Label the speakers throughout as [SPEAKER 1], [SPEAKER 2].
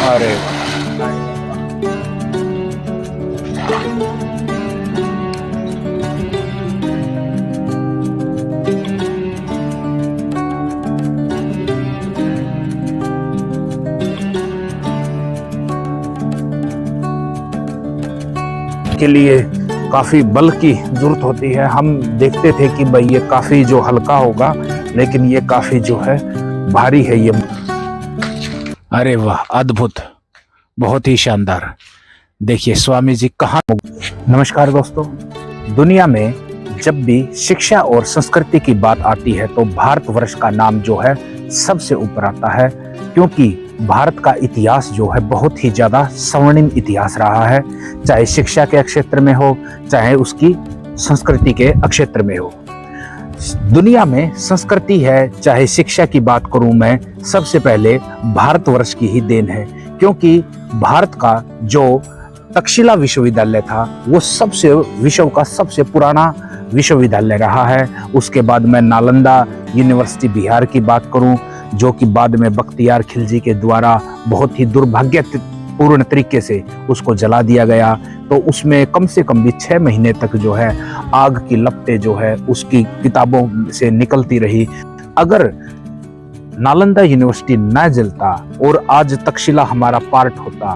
[SPEAKER 1] अरे के लिए काफी बल की जरूरत होती है। हम देखते थे कि भाई ये काफी जो हल्का होगा, लेकिन ये काफी जो है भारी है ये। अरे वाह, अद्भुत, बहुत ही शानदार। देखिए स्वामी जी कहाँ। नमस्कार दोस्तों, दुनिया में जब भी शिक्षा और संस्कृति की बात आती है तो भारतवर्ष का नाम जो है सबसे ऊपर आता है, क्योंकि भारत का इतिहास जो है बहुत ही ज्यादा स्वर्णिम इतिहास रहा है, चाहे शिक्षा के क्षेत्र में हो, चाहे उसकी संस्कृति के क्षेत्र में हो। दुनिया में संस्कृति है चाहे शिक्षा की बात करूं मैं, सबसे पहले भारतवर्ष की ही देन है, क्योंकि भारत का जो तक्षशिला विश्वविद्यालय था वो विश्व का सबसे पुराना विश्वविद्यालय रहा है। उसके बाद मैं नालंदा यूनिवर्सिटी बिहार की बात करूं, जो कि बाद में बख्तियार खिलजी के द्वारा बहुत ही दुर्भाग्यपूर्ण तरीके से उसको जला दिया गया, तो उसमें कम से कम भी 6 महीने तक जो है आग की लपटें जो है उसकी किताबों से निकलती रही। अगर नालंदा यूनिवर्सिटी न जलता और आज तक्षशिला हमारा पार्ट होता,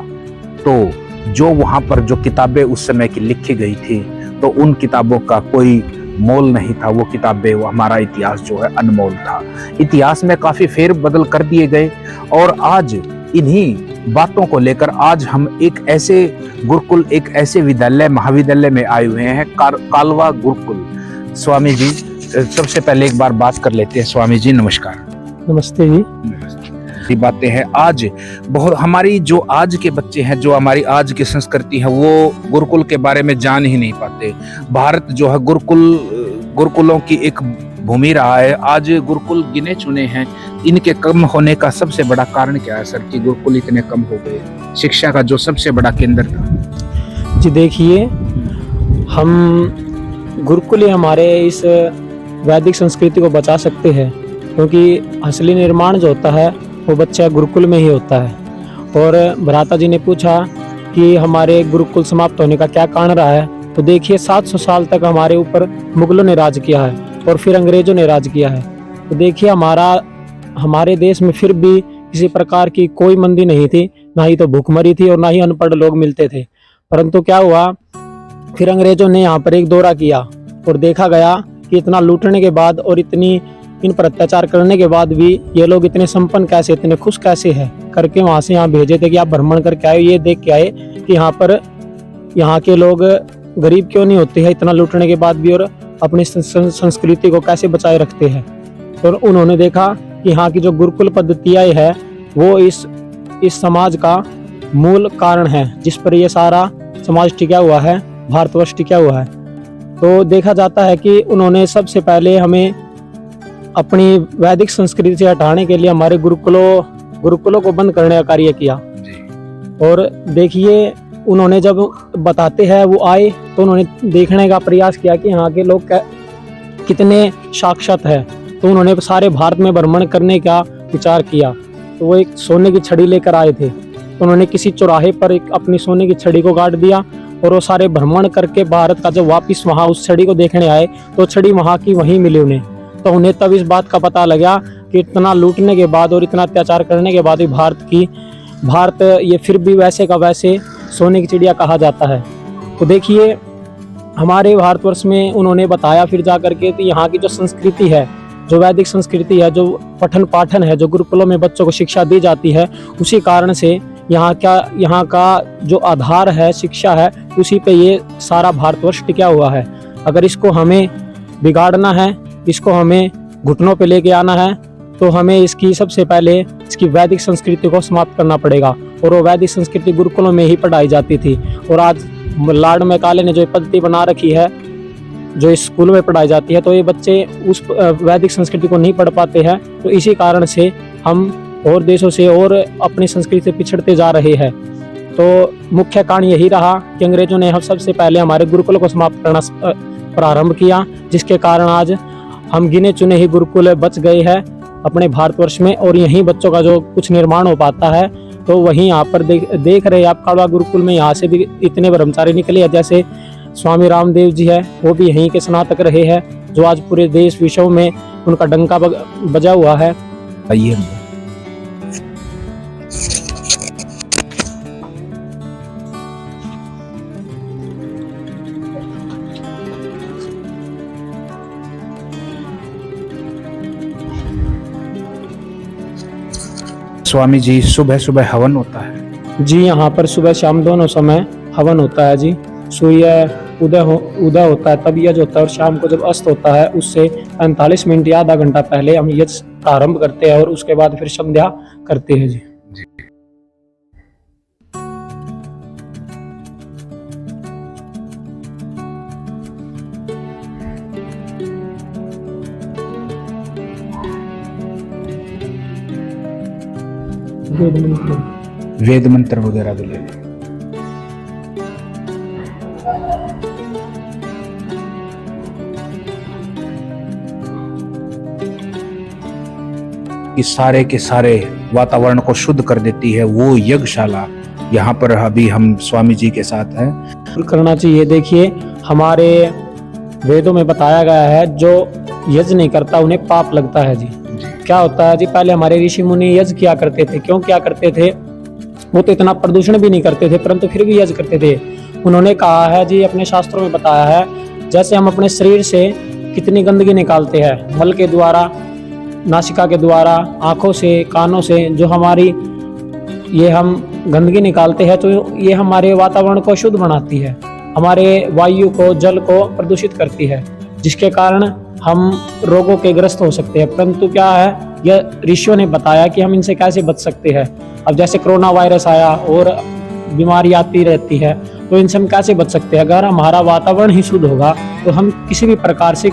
[SPEAKER 1] तो जो वहां पर जो किताबें उस समय की लिखी गई थी तो उन किताबों का कोई मोल नहीं था। वो किताबें, वो हमारा इतिहास जो है अनमोल था। इतिहास में काफी फेर बदल कर दिए गए और आज इन्हीं बातों को लेकर आज हम एक ऐसे गुरुकुल, एक ऐसे विद्यालय महाविद्यालय में आए हुए हैं, कालवा गुरुकुल। स्वामी जी सबसे पहले एक बार बात कर लेते हैं। स्वामी जी नमस्कार।
[SPEAKER 2] नमस्ते जी।
[SPEAKER 1] बातें हैं आज बहुत, हमारी जो आज के बच्चे हैं, जो हमारी आज की संस्कृति है, वो गुरुकुल के बारे में जान ही नहीं पाते। भारत जो है गुरुकुलों की एक भूमि रहा है। आज गुरुकुल गिने चुने हैं। इनके कम होने का सबसे बड़ा कारण क्या है सर, कि गुरुकुल इतने कम हो गए, शिक्षा का जो सबसे बड़ा केंद्र था?
[SPEAKER 2] जी देखिए, हम गुरुकुल हमारे इस वैदिक संस्कृति को बचा सकते हैं, क्योंकि असली निर्माण जो होता है वो बच्चा गुरुकुल में ही होता है। और भ्राता जी ने पूछा कि हमारे गुरुकुल समाप्त होने का क्या कारण रहा है, तो देखिए 700 साल तक हमारे ऊपर मुगलों ने राज किया है और फिर अंग्रेजों ने राज किया है। तो देखिए हमारे देश में फिर भी किसी प्रकार की कोई मंदी नहीं थी, ना ही तो भूखमरी थी और ना ही अनपढ़ लोग मिलते थे। परंतु क्या हुआ, फिर अंग्रेजों ने यहाँ पर एक दौरा किया और देखा गया कि इतना लूटने के बाद और इन पर अत्याचार करने के बाद भी ये लोग इतने संपन्न कैसे, इतने खुश कैसे हैं, करके वहाँ से यहाँ भेजे थे कि आप भ्रमण करके आए, ये देख के आए कि यहाँ के लोग गरीब क्यों नहीं होते हैं इतना लूटने के बाद भी, और अपनी संस्कृति को कैसे बचाए रखते हैं। और उन्होंने देखा कि यहाँ की जो गुरुकुल पद्धतियाँ है वो इस समाज का मूल कारण है, जिस पर ये सारा समाज टिका हुआ है, भारतवर्ष टिका हुआ है। तो देखा जाता है कि उन्होंने सबसे पहले हमें अपनी वैदिक संस्कृति से हटाने के लिए हमारे गुरुकुलों को बंद करने का कार्य किया। और देखिए, उन्होंने जब बताते हैं वो आए तो उन्होंने देखने का प्रयास किया कि यहाँ के लोग कितने साक्षात है। तो उन्होंने सारे भारत में भ्रमण करने का विचार किया। तो वो एक सोने की छड़ी लेकर आए थे, तो उन्होंने किसी चौराहे पर एक अपनी सोने की छड़ी को गाड़ दिया और वो सारे भ्रमण करके भारत का जब वापिस वहाँ उस छड़ी को देखने आए तो छड़ी वहाँ की वहीं मिली उन्हें। तो उन्हें तब इस बात का पता लगा कि इतना लूटने के बाद और इतना अत्याचार करने के बाद भी भारत ये फिर भी वैसे का वैसे सोने की चिड़िया कहा जाता है। तो देखिए, हमारे भारतवर्ष में उन्होंने बताया फिर जा करके कि यहाँ की जो संस्कृति है, जो वैदिक संस्कृति है, जो पठन पाठन है, जो गुरुकुलों में बच्चों को शिक्षा दी जाती है, उसी कारण से यहाँ का जो आधार है, शिक्षा है, उसी पे ये सारा भारतवर्ष टिका हुआ है। अगर इसको हमें बिगाड़ना है, इसको हमें घुटनों पे लेके आना है, तो हमें इसकी सबसे पहले इसकी वैदिक संस्कृति को समाप्त करना पड़ेगा। और वो वैदिक संस्कृति गुरुकुलों में ही पढ़ाई जाती थी, और आज लॉर्ड मैकाले ने जो पद्धति बना रखी है, जो इस स्कूल में पढ़ाई जाती है, तो ये बच्चे उस वैदिक संस्कृति को नहीं पढ़ पाते हैं। तो इसी कारण से हम और देशों से और अपनी संस्कृति से पिछड़ते जा रहे हैं। तो मुख्य कारण यही रहा कि अंग्रेजों ने हम सबसे पहले हमारे गुरुकुलों को समाप्त करना प्रारंभ किया, जिसके कारण आज हम गिने चुने ही गुरुकुल बच गए हैं अपने भारतवर्ष में, और यहीं बच्चों का जो कुछ निर्माण हो पाता है तो वहीं यहाँ पर देख रहे हैं आप काड़वा गुरुकुल में यहाँ से भी इतने ब्रह्मचारी निकले हैं। जैसे स्वामी रामदेव जी है, वो भी यहीं के स्नातक रहे हैं, जो आज पूरे देश विश्व में उनका डंका बजा हुआ है।
[SPEAKER 1] आइए स्वामी जी, सुबह सुबह हवन होता है
[SPEAKER 2] जी। यहाँ पर सुबह शाम दोनों समय हवन होता है जी। सूर्य उदय होता है तब यज्ञ होता है, और शाम को जब अस्त होता है उससे 45 मिनट या आधा घंटा पहले हम यज्ञ प्रारंभ करते हैं, और उसके बाद फिर संध्या करते हैं जी।
[SPEAKER 1] वेद मंत्र वगैरह भी ले लें। कि सारे के सारे वातावरण को शुद्ध कर देती है वो यज्ञशाला। यहाँ पर अभी हम स्वामी जी के साथ हैं।
[SPEAKER 2] करना चाहिए। देखिए, हमारे वेदों में बताया गया है जो यज्ञ नहीं करता उन्हें पाप लगता है जी। क्या होता है जी, पहले हमारे ऋषि मुनि यज्ञ किया करते थे। क्यों किया करते थे? वो तो इतना प्रदूषण भी नहीं करते थे, परंतु फिर भी यज्ञ करते थे। उन्होंने कहा है जी, अपने शास्त्रों में बताया है, जैसे हम अपने शरीर से कितनी गंदगी निकालते हैं, मल के द्वारा, नासिका के द्वारा, आंखों से, कानों से, जो हमारी ये हम गंदगी निकालते हैं, तो ये हमारे वातावरण को शुद्ध बनाती है, हमारे वायु को, जल को प्रदूषित करती है, जिसके कारण हम रोगों के ग्रस्त हो सकते हैं। परंतु क्या है, यह ऋषियों ने बताया कि हम इनसे कैसे बच सकते हैं। अब जैसे कोरोना वायरस आया और बीमारी आती रहती है, तो इनसे हम कैसे बच सकते हैं? अगर हमारा वातावरण ही शुद्ध होगा तो हम किसी भी प्रकार से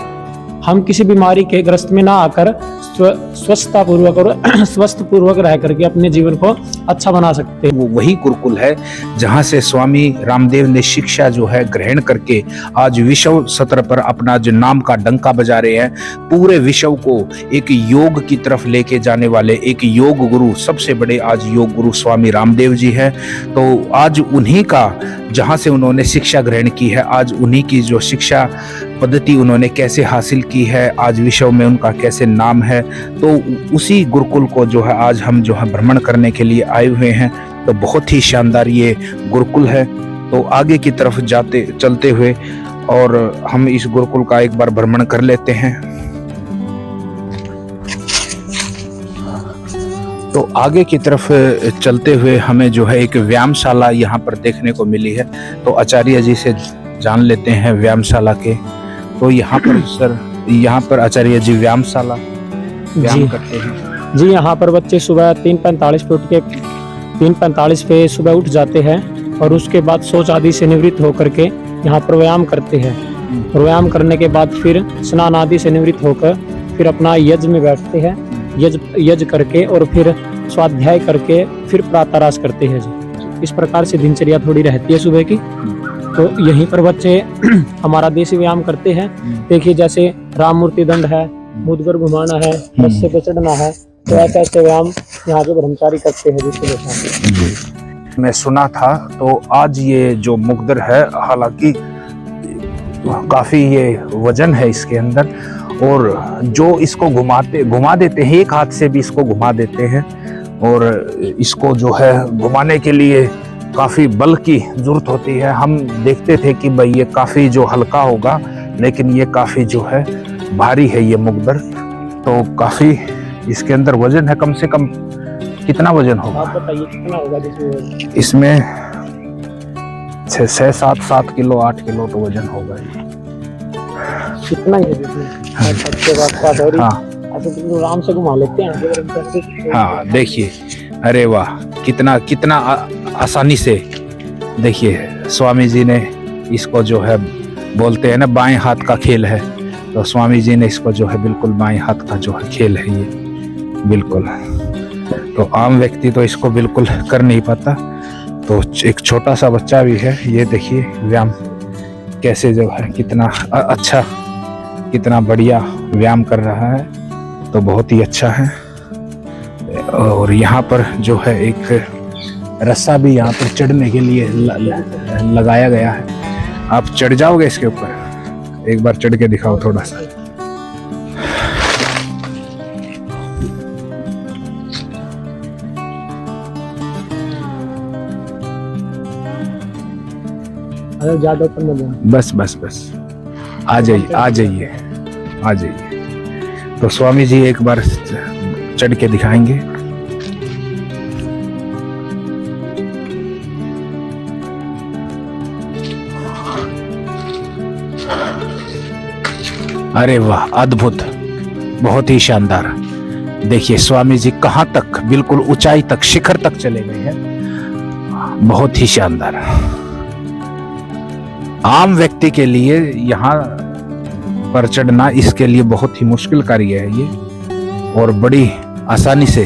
[SPEAKER 2] किसी बीमारी के ग्रस्त में ना आकर स्वस्थता पूर्वक और स्वस्थ पूर्वक रह करके अपने जीवन को अच्छा बना सकते हैं।
[SPEAKER 1] वो वही गुरुकुल है जहाँ से स्वामी रामदेव ने शिक्षा जो है ग्रहण करके आज विश्व सत्र पर अपना जो नाम का डंका बजा रहे हैं। पूरे विश्व को एक योग की तरफ लेके जाने वाले एक योग गुरु, सबसे बड़े आज योग गुरु स्वामी रामदेव जी हैं। तो आज उन्हीं का, जहाँ से उन्होंने शिक्षा ग्रहण की है, आज उन्हीं की जो शिक्षा पद्धति उन्होंने कैसे हासिल की है, आज विश्व में उनका कैसे नाम है, तो उसी गुरुकुल को जो है आज हम जो है भ्रमण करने के लिए आए हुए हैं। तो बहुत ही शानदार ये गुरुकुल है। तो आगे की तरफ चलते हुए और हम इस गुरुकुल का एक बार भ्रमण कर लेते हैं। तो आगे की तरफ चलते हुए हमें जो है एक व्यायामशाला यहाँ पर देखने को मिली है। तो आचार्य जी से जान लेते हैं व्यायामशाला के। तो यहाँ पर सर, यहाँ पर आचार्य जी व्यायामशाला व्यायाम करते हैं
[SPEAKER 2] जी। यहाँ पर बच्चे सुबह 3:45 पे उठ के 3:45 पे सुबह उठ जाते हैं, और उसके बाद शौच आदि से निवृत्त होकर के यहाँ पर व्यायाम करते हैं। और व्यायाम करने के बाद फिर स्नान आदि से निवृत्त होकर फिर अपना यज्ञ में बैठते हैं। यज्ञ करके और फिर स्वाध्याय करके फिर प्रातराश करते हैं जी। इस प्रकार से दिनचर्या थोड़ी रहती है सुबह की। तो यहीं पर बच्चे हमारा देसी व्यायाम करते हैं। देखिए, जैसे राम मूर्ति दंड है, मुदगर घुमाना है, रस्से पे चढ़ना है, तो ऐसे व्यायाम यहाँ के ब्रह्मचारी करते हैं जिसको
[SPEAKER 1] मैं सुना था। तो आज ये जो मुकद्दर है, हालांकि काफी ये वजन है इसके अंदर, और जो इसको घुमा देते हैं, एक हाथ से भी इसको घुमा देते हैं, और इसको जो है घुमाने के लिए काफी बल की जरूरत होती है। हम देखते थे कि भाई ये काफी जो हल्का होगा, लेकिन ये काफी जो है भारी है ये मुकद्दर। तो काफी इसके अंदर वजन है। कम से कम कितना वजन होगा?
[SPEAKER 2] आप बताइए कितना होगा
[SPEAKER 1] इसमें 6-7 किलो 8 किलो तो वजन होगा ये।
[SPEAKER 2] कितना ही है? हाँ, आराम से घुमा लेते हैं।
[SPEAKER 1] हाँ, देखिए, अरे वाह, कितना आसानी से। देखिए, स्वामी जी ने इसको जो है, बोलते हैं ना बाएं हाथ का खेल है, तो स्वामी जी ने इसको जो है बिल्कुल बाएं हाथ का जो है खेल है ये, बिल्कुल। तो आम व्यक्ति तो इसको बिल्कुल कर नहीं पाता। तो एक छोटा सा बच्चा भी है, ये देखिए व्यायाम कैसे जो है, कितना अच्छा, कितना बढ़िया व्यायाम कर रहा है। तो बहुत ही अच्छा है। और यहाँ पर जो है एक रस्सा भी यहाँ पर चढ़ने के लिए लगाया गया है। आप चढ़ जाओगे इसके ऊपर? एक बार चढ़ के दिखाओ थोड़ा सा।
[SPEAKER 2] अगर ज्यादा ऊपर मत जाना।
[SPEAKER 1] बस बस बस, आ जाइए आ जाइए आ जाइए। तो स्वामी जी एक बार चढ़ के दिखाएंगे। अरे वाह, अद्भुत, बहुत ही शानदार। देखिए स्वामी जी कहाँ तक, बिल्कुल ऊंचाई तक, शिखर तक चले गए हैं। बहुत ही शानदार। आम व्यक्ति के लिए यहाँ पर चढ़ना इसके लिए बहुत ही मुश्किल कार्य है ये, और बड़ी आसानी से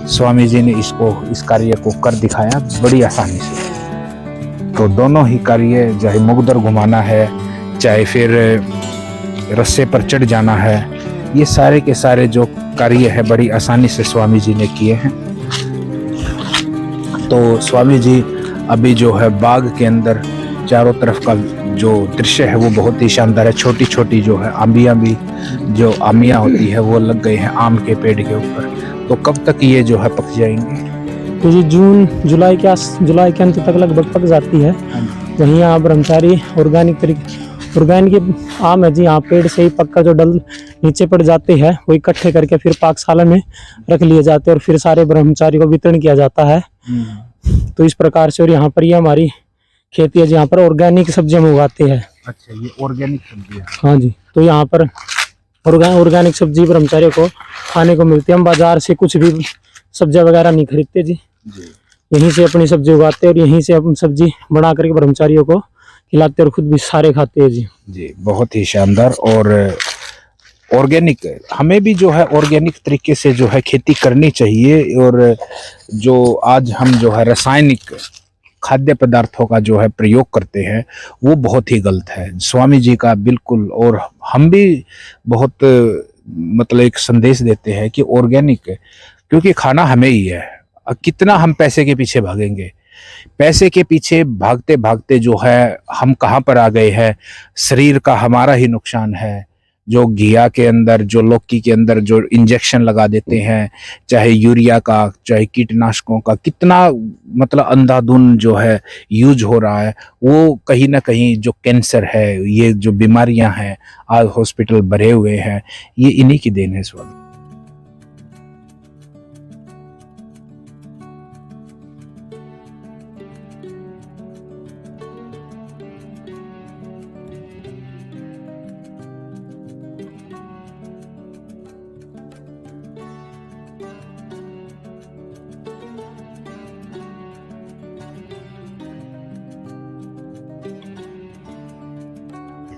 [SPEAKER 1] स्वामी जी ने इस कार्य को कर दिखाया, बड़ी आसानी से। तो दोनों ही कार्य, चाहे मुगदर घुमाना है, चाहे फिर रस्से पर चढ़ जाना है, ये सारे के सारे जो कार्य है बड़ी आसानी से स्वामी जी ने किए हैं। तो स्वामी जी अभी जो है बाग के अंदर चारों तरफ का जो दृश्य है वो बहुत ही शानदार है। छोटी छोटी जो है आमियाँ भी, जो आमियाँ होती है वो लग गई हैं आम के पेड़ के ऊपर। तो कब तक ये जो है पक जाएंगे?
[SPEAKER 2] तो ये जून जुलाई के अंत तक लगभग पक जाती है। वहीं यहाँ ब्रह्मचारी ऑर्गेनिक आम है जी, यहाँ पेड़ से ही पककर जो डल नीचे पड़ जाते हैं वो इकट्ठे करके फिर पाकशाला में रख लिए जाते हैं और फिर सारे ब्रह्मचारी को वितरण किया जाता है। तो इस प्रकार से, और यहाँ पर ये हमारी खेती है जहाँ पर ऑर्गेनिक सब्जियां हम उगाते हैं।
[SPEAKER 1] अच्छा, ये ऑर्गेनिक सब्जी है?
[SPEAKER 2] हाँ जी। तो यहाँ पर ऑर्गेनिक सब्जी ब्रह्मचारियों को खाने को मिलती है। हम बाजार से कुछ भी सब्जियां वगैरह नहीं खरीदते जी, यहीं से अपनी सब्जी उगाते हैं और यहीं से अपन सब्जी बना करके ब्रह्मचारियों को खिलाते और खुद भी सारे खाते हैं जी।
[SPEAKER 1] जी, बहुत ही शानदार। और ऑर्गेनिक, हमें भी जो है ऑर्गेनिक तरीके से जो है खेती करनी चाहिए। और जो आज हम जो है रासायनिक खाद्य पदार्थों का जो है प्रयोग करते हैं वो बहुत ही गलत है। स्वामी जी का बिल्कुल, और हम भी बहुत मतलब एक संदेश देते हैं कि ऑर्गेनिक, क्योंकि खाना हमें ही है। कितना हम पैसे के पीछे भागेंगे, पैसे के पीछे भागते भागते जो है हम कहाँ पर आ गए हैं। शरीर का हमारा ही नुकसान है। जो घिया के अंदर, जो लौकी के अंदर जो इंजेक्शन लगा देते हैं, चाहे यूरिया का, चाहे कीटनाशकों का, कितना मतलब अंधाधुंध जो है यूज हो रहा है। वो कहीं ना कहीं जो कैंसर है, ये जो बीमारियां हैं, आज हॉस्पिटल भरे हुए हैं, ये इन्हीं की देन है स्वामी।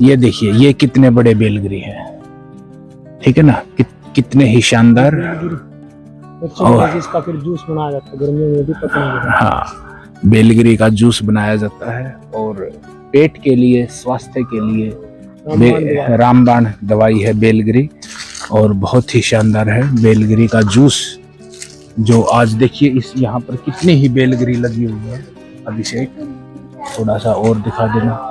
[SPEAKER 1] ये देखिए, ये कितने बड़े बेलगिरी हैं, ठीक है ना, कितने ही शानदार।
[SPEAKER 2] और इसका फिर जूस बनाया जाता है गर्मियों में भी पकने के।
[SPEAKER 1] हाँ, बेलगिरी का जूस बनाया जाता है और पेट के लिए, स्वास्थ्य के लिए रामबाण दवाई है बेलगिरी, और बहुत ही शानदार है बेलगिरी का जूस। जो आज देखिए इस यहाँ पर कितनी ही बेलगिरी लगी हुई है। अभिषेक थोड़ा सा और दिखा देना।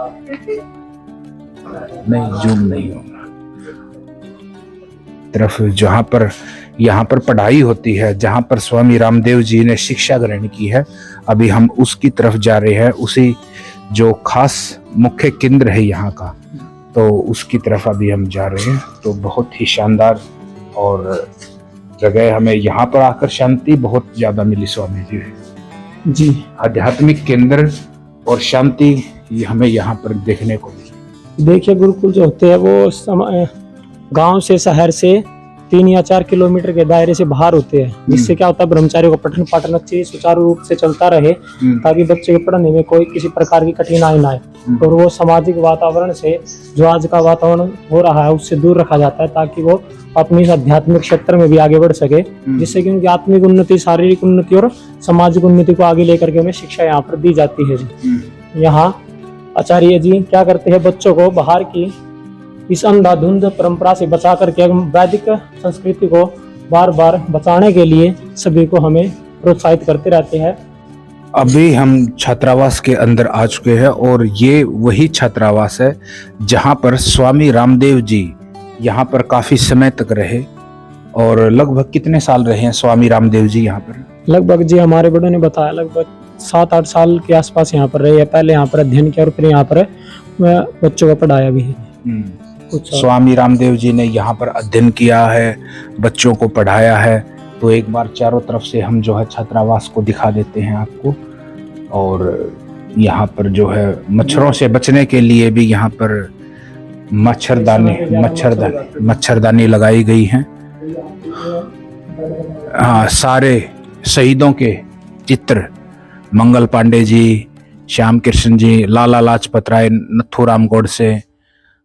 [SPEAKER 1] नहीं, जूम नहीं होगा तरफ, जहां पर यहाँ पर पढ़ाई होती है, जहां पर स्वामी रामदेव जी ने शिक्षा ग्रहण की है, अभी हम उसकी तरफ जा रहे हैं। उसी जो खास मुख्य केंद्र है यहाँ का, तो उसकी तरफ अभी हम जा रहे हैं। तो बहुत ही शानदार और जगह, हमें यहाँ पर आकर शांति बहुत ज्यादा मिली स्वामी जी। आध्यात्मिक केंद्र और शांति ये हमें यहाँ पर देखने को मिली।
[SPEAKER 2] देखिए, गुरुकुल जो होते हैं वो गांव से, शहर से 3 या 4 किलोमीटर के दायरे से बाहर होते हैं, जिससे क्या होता है ब्रह्मचारियों का पठन पाठन अच्छे सुचारू रूप से चलता रहे, ताकि बच्चे के पढ़ने में कोई किसी प्रकार की कठिनाई ना आए। और वो सामाजिक वातावरण से, जो आज का वातावरण हो रहा है, उससे दूर रखा जाता है, ताकि वो अपनी आध्यात्मिक क्षेत्र में भी आगे बढ़ सके, जिससे कि उनकी आत्मिक उन्नति, शारीरिक उन्नति और सामाजिक उन्नति को आगे लेकर के उन्हें शिक्षा यहाँ पर दी जाती है जी। यहाँ आचार्य जी क्या करते हैं, बच्चों को बाहर की इस अंधाधुंध परंपरा से बचा करके वैदिक संस्कृति को बार बार बचाने के लिए सभी को हमें प्रोत्साहित करते रहते हैं।
[SPEAKER 1] अभी हम छात्रावास के अंदर आ चुके हैं और ये वही छात्रावास है जहाँ पर स्वामी रामदेव जी यहाँ पर काफी समय तक रहे। और लगभग कितने साल रहे हैं स्वामी रामदेव जी यहाँ पर?
[SPEAKER 2] लगभग जी हमारे बड़ों ने बताया लगभग 7-8 साल के आसपास यहाँ पर रहे हैं। पहले यहाँ पर अध्ययन किया और फिर यहाँ पर बच्चों को पढ़ाया भी है। कुछ साल।
[SPEAKER 1] स्वामी रामदेव जी ने यहाँ पर अध्ययन किया है, बच्चों को पढ़ाया है। तो एक बार चारों तरफ से हम जो है छात्रावास को दिखा देते हैं आपको। और यहाँ पर जो है मच्छरों से बचने के लिए भी यहाँ पर मच्छरदानी लगाई गई हैं। हाँ, सारे शहीदों के चित्र, मंगल पांडे जी, श्याम कृष्ण जी, लाला लाजपत राय, नथुराम गोडसे,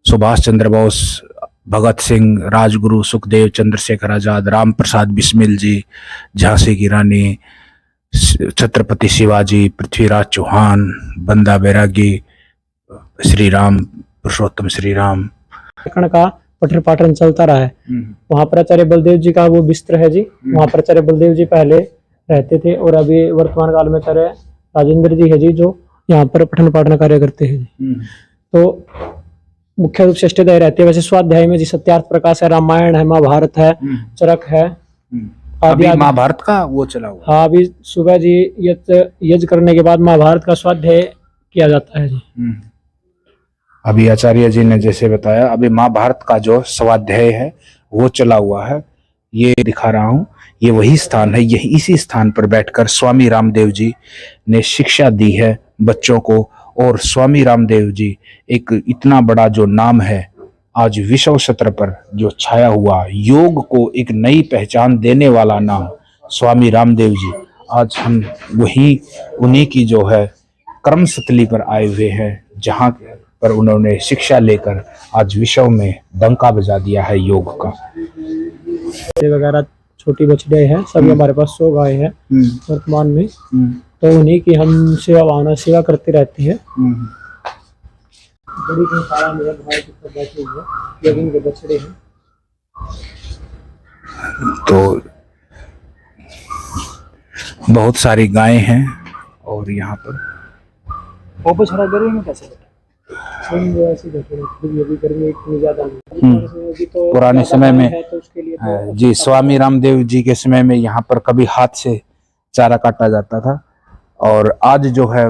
[SPEAKER 1] सुभाष चंद्र बोस, भगत सिंह, राजगुरु, सुखदेव, चंद्रशेखर आजाद, राम प्रसाद बिस्मिल जी, झांसी की रानी, छत्रपति शिवाजी, पृथ्वीराज चौहान, बंदा बैरागी, श्री राम, पुरुषोत्तम श्री राम
[SPEAKER 2] का पठन पाठन चलता रहा है। वहाँ पर आचार्य बलदेव जी का वो बिस्तर है जी। वहाँ पर आचार्य बलदेव जी पहले रहते थे और अभी वर्तमान काल में आचार्य राजेंद्र जी है जी जो यहाँ पर पठन पाठन कार्य करते हैं जी। तो मुख्य रूप से अष्टाध्यायी रहते हैं। वैसे स्वाध्याय में जी सत्यार्थ प्रकाश है, रामायण है, महाभारत है, चरक है,
[SPEAKER 1] अभी महाभारत का वो चला हुआ।
[SPEAKER 2] हाँ, अभी सुबह जी यज्ञ करने के बाद महाभारत का स्वाध्याय किया जाता है जी।
[SPEAKER 1] अभी आचार्य जी ने जैसे बताया, अभी महाभारत का जो स्वाध्याय है वो चला हुआ है। ये दिखा रहा हूँ, ये वही स्थान है। यही इसी स्थान पर बैठकर स्वामी रामदेव जी ने शिक्षा दी है बच्चों को। और स्वामी रामदेव जी एक इतना बड़ा जो नाम है आज विश्व स्तर पर जो छाया हुआ, योग को एक नई पहचान देने वाला नाम स्वामी रामदेव जी, आज हम वही उन्हीं की जो है कर्मस्थली पर आए हुए हैं जहाँ पर उन्होंने शिक्षा लेकर आज विश्व में डंका बजा दिया है योग का।
[SPEAKER 2] वगैरह छोटी बछड़े हैं, सभी हमारे पास 100 गाय है वर्तमान में। तो उन्हीं की हम सेवा भावना सेवा करते रहते हैं। बड़ी गौशाला में भाई बैठे हुए लेकिन के बछड़े हैं।
[SPEAKER 1] तो बहुत सारी गायें हैं और यहाँ पर
[SPEAKER 2] वो बछड़ा गर्मी में कैसे
[SPEAKER 1] पुराने समय में तो जी स्वामी रामदेव जी के समय में यहाँ पर कभी हाथ से चारा काटा जाता था और आज जो है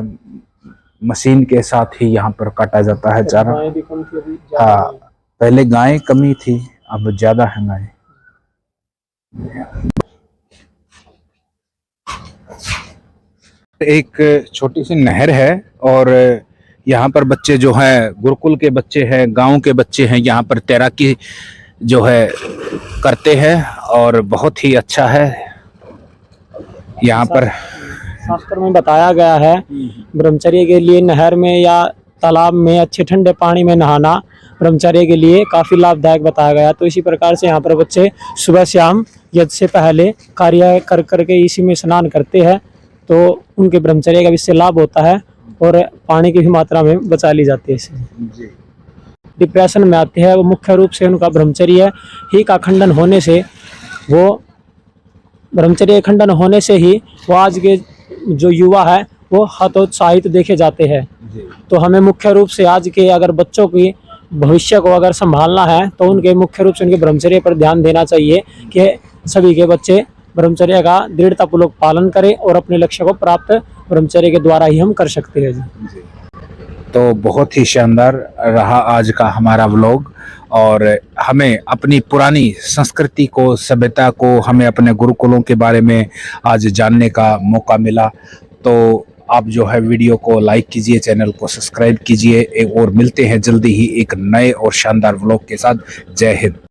[SPEAKER 1] मशीन के साथ ही यहाँ पर काटा जाता है चारा। हाँ, पहले गायें कमी थी, अब ज्यादा है गायें। एक छोटी सी नहर है और यहाँ पर बच्चे जो हैं, गुरुकुल के बच्चे हैं, गांव के बच्चे हैं, यहाँ पर तैराकी जो है करते हैं और बहुत ही अच्छा है। यहाँ पर
[SPEAKER 2] शास्त्र में बताया गया है ब्रह्मचर्य के लिए नहर में या तालाब में अच्छे ठंडे पानी में नहाना ब्रह्मचर्य के लिए काफी लाभदायक बताया गया। तो इसी प्रकार से यहाँ पर बच्चे सुबह शाम यज्ञ से पहले कार्य कर करके इसी में स्नान करते हैं तो उनके ब्रह्मचर्य का इससे लाभ होता है और पानी की भी मात्रा में बचा ली जाती है। इससे डिप्रेशन में आते हैं वो मुख्य रूप से उनका ब्रह्मचर्य ही का खंडन होने से ही वो आज के जो युवा है वो हतोत्साहित देखे जाते हैं। तो हमें मुख्य रूप से आज के अगर बच्चों की भविष्य को अगर संभालना है तो उनके मुख्य रूप से उनके ब्रह्मचर्य पर ध्यान देना चाहिए कि सभी के बच्चे ब्रह्मचर्य का दृढ़तापूर्वक पालन करें और अपने लक्ष्य को प्राप्त ब्रह्मचर्य के द्वारा ही हम कर सकते हैं जी।
[SPEAKER 1] तो बहुत ही शानदार रहा आज का हमारा व्लॉग और हमें अपनी पुरानी संस्कृति को, सभ्यता को, हमें अपने गुरुकुलों के बारे में आज जानने का मौका मिला। तो आप जो है वीडियो को लाइक कीजिए, चैनल को सब्सक्राइब कीजिए और मिलते हैं जल्दी ही एक नए और शानदार व्लॉग के साथ। जय हिंद।